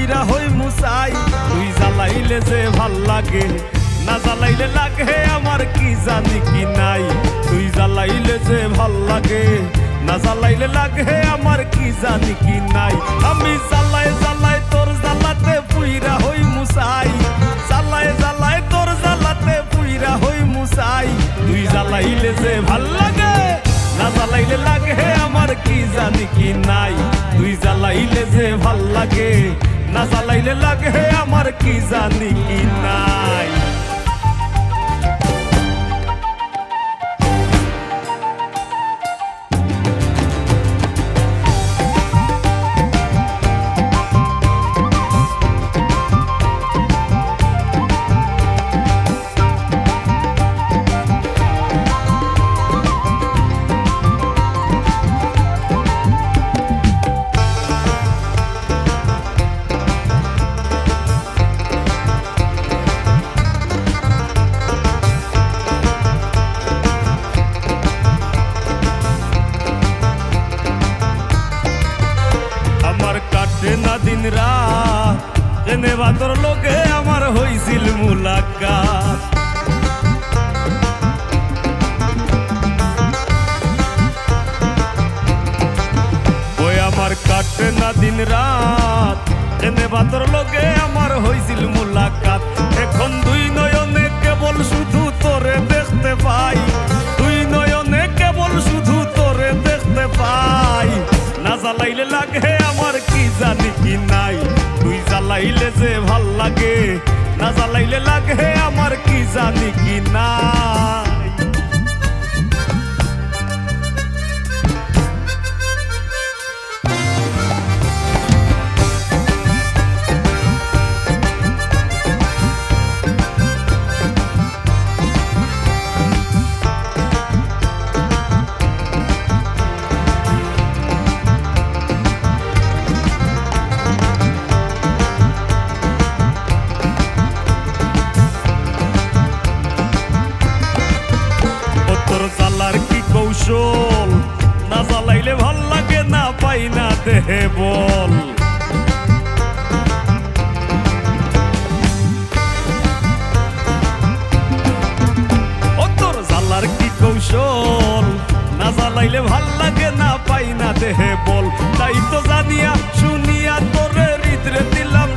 পুইরা হই মুসাই। তুই জ্বালাইলে যে ভাল লাগে, না জ্বালাইলে লাগে আমার কি জানি কি নাই। তুই জ্বালাইলে যে ভাল লাগে, না জ্বালাইলে লাগে আমার কি জানি কি নাই। আমি জ্বালাই জ্বালাই তোর জ্বালাতে পুইরা হই মুসাই। জ্বালাই জ্বালাই তোর জ্বালাতে পুইরা হই মুসাই। তুই জ্বালাইলে যে ভাল লাগে, না জ্বালাইলে লাগে আমার কি জানি কি নাই। তুই জ্বালাইলে যে ভাল লাগে, না জ্বালাইলে লাগে আমার কি জানি কি নাই। না দিন রাত এনে বাতর লোকে আমার হইছিল মুলাকাত। ওই আমার কাটে না দিন রাত এনে বাতর লোকে আমার হইছিল মুলাকাত। এখন দুই নয়নে কেবল শুধু তোরে দেখতে পাই। দুই নয়নে কেবল শুধু তোরে দেখতে পাই। না জ্বালাইলে লাগে আমার কি জানি কি নাই। তুই জ্বালাইলে যে ভাল লাগে, না জ্বালাইলে লাগে আমার কি জানি কি নাই। জ্বালার কি কৌশল, না জ্বালাইলে ভাল লাগে, না পাই না দেহে বল। ও তোর জ্বালার কি কৌশল, না জ্বালাইলে ভাল লাগে, না পাই না দেহে বল। তাই তো জানিয়া শুনিয়া তোরে হৃদরে দিলাম